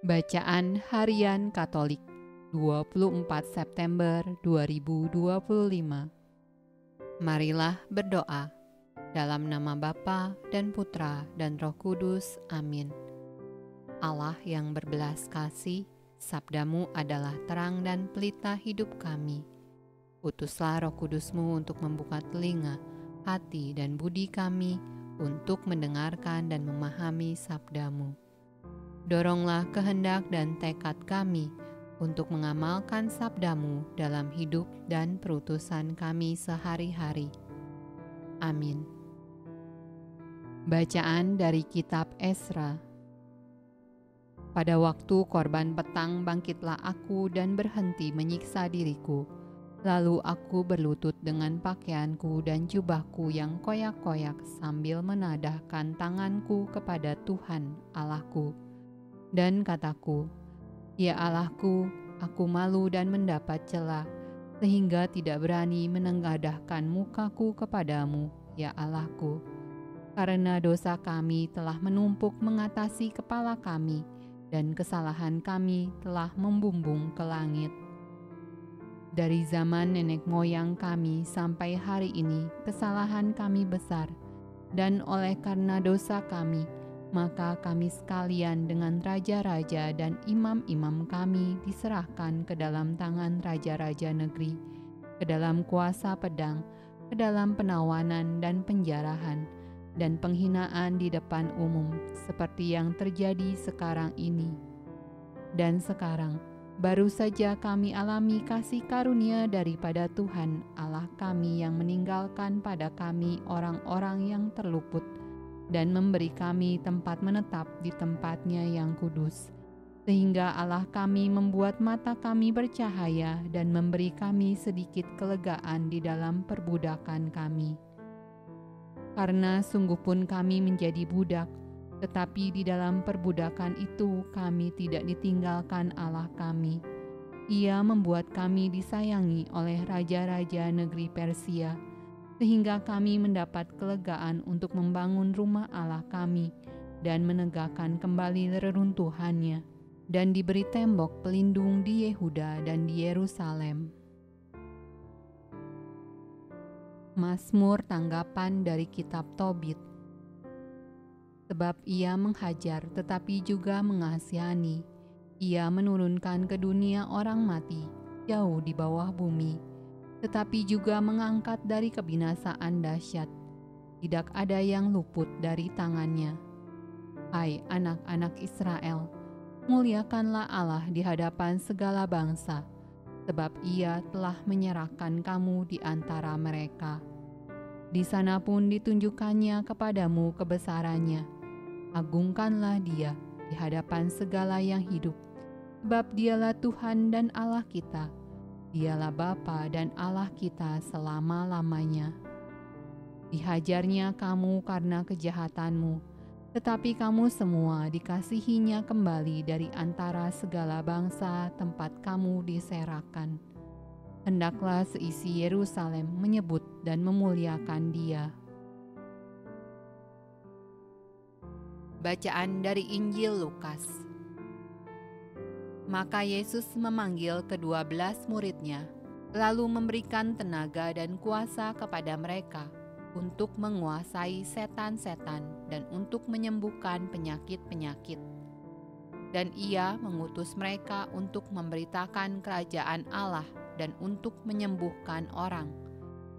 Bacaan Harian Katolik 24 September 2025. Marilah berdoa dalam nama Bapa dan Putra dan Roh Kudus. Amin. Allah yang berbelas kasih, sabdamu adalah terang dan pelita hidup kami. Utuslah Roh Kudusmu untuk membuka telinga, hati dan budi kami untuk mendengarkan dan memahami sabdamu. Doronglah kehendak dan tekad kami untuk mengamalkan sabdamu dalam hidup dan perutusan kami sehari-hari. Amin. Bacaan dari Kitab Esra. Pada waktu korban petang bangkitlah aku dan berhenti menyiksa diriku. Lalu aku berlutut dengan pakaianku dan jubahku yang koyak-koyak sambil menadahkan tanganku kepada Tuhan Allahku. Dan kataku, "Ya Allahku, aku malu dan mendapat cela, sehingga tidak berani menengadahkan mukaku kepadamu, ya Allahku. Karena dosa kami telah menumpuk mengatasi kepala kami, dan kesalahan kami telah membumbung ke langit. Dari zaman nenek moyang kami sampai hari ini, kesalahan kami besar, dan oleh karena dosa kami, maka kami sekalian dengan raja-raja dan imam-imam kami diserahkan ke dalam tangan raja-raja negeri, ke dalam kuasa pedang, ke dalam penawanan dan penjarahan, dan penghinaan di depan umum, seperti yang terjadi sekarang ini. Dan sekarang, baru saja kami alami kasih karunia daripada Tuhan Allah kami yang meninggalkan pada kami orang-orang yang terluput, dan memberi kami tempat menetap di tempatnya yang kudus, sehingga Allah kami membuat mata kami bercahaya dan memberi kami sedikit kelegaan di dalam perbudakan kami. Karena sungguh pun kami menjadi budak, tetapi di dalam perbudakan itu kami tidak ditinggalkan Allah kami. Ia membuat kami disayangi oleh raja-raja negeri Persia, sehingga kami mendapat kelegaan untuk membangun rumah Allah kami dan menegakkan kembali reruntuhannya, dan diberi tembok pelindung di Yehuda dan di Yerusalem. Mazmur tanggapan dari Kitab Tobit. Sebab ia menghajar tetapi juga mengasihani, ia menurunkan ke dunia orang mati, jauh di bawah bumi, tetapi juga mengangkat dari kebinasaan dahsyat. Tidak ada yang luput dari tangannya. Hai anak-anak Israel, muliakanlah Allah di hadapan segala bangsa, sebab ia telah menyerahkan kamu di antara mereka. Di sana pun ditunjukkannya kepadamu kebesarannya. Agungkanlah dia di hadapan segala yang hidup, sebab dialah Tuhan dan Allah kita. Dialah Bapa dan Allah kita selama-lamanya. Dihajarnya kamu karena kejahatanmu, tetapi kamu semua dikasihinya kembali dari antara segala bangsa tempat kamu diserakan. Hendaklah seisi Yerusalem menyebut dan memuliakan Dia." Bacaan dari Injil Lukas. Maka Yesus memanggil ke-12 murid-Nya, lalu memberikan tenaga dan kuasa kepada mereka untuk menguasai setan-setan dan untuk menyembuhkan penyakit-penyakit. Dan Ia mengutus mereka untuk memberitakan kerajaan Allah dan untuk menyembuhkan orang.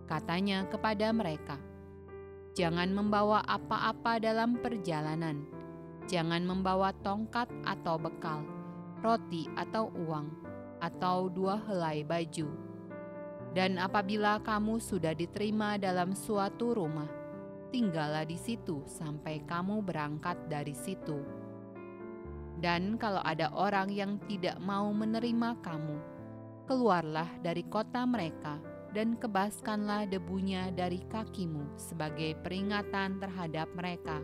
Katanya kepada mereka, "Jangan membawa apa-apa dalam perjalanan, jangan membawa tongkat atau bekal, roti atau uang, atau 2 helai baju. Dan apabila kamu sudah diterima dalam suatu rumah, tinggallah di situ sampai kamu berangkat dari situ. Dan kalau ada orang yang tidak mau menerima kamu, keluarlah dari kota mereka dan kebaskanlah debunya dari kakimu sebagai peringatan terhadap mereka."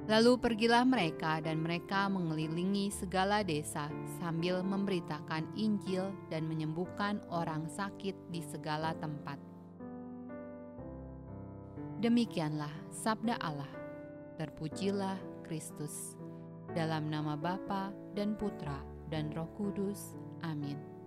Lalu pergilah mereka dan mereka mengelilingi segala desa sambil memberitakan Injil dan menyembuhkan orang sakit di segala tempat. Demikianlah sabda Allah. Terpujilah Kristus. dalam nama Bapa dan Putra dan Roh Kudus. Amin.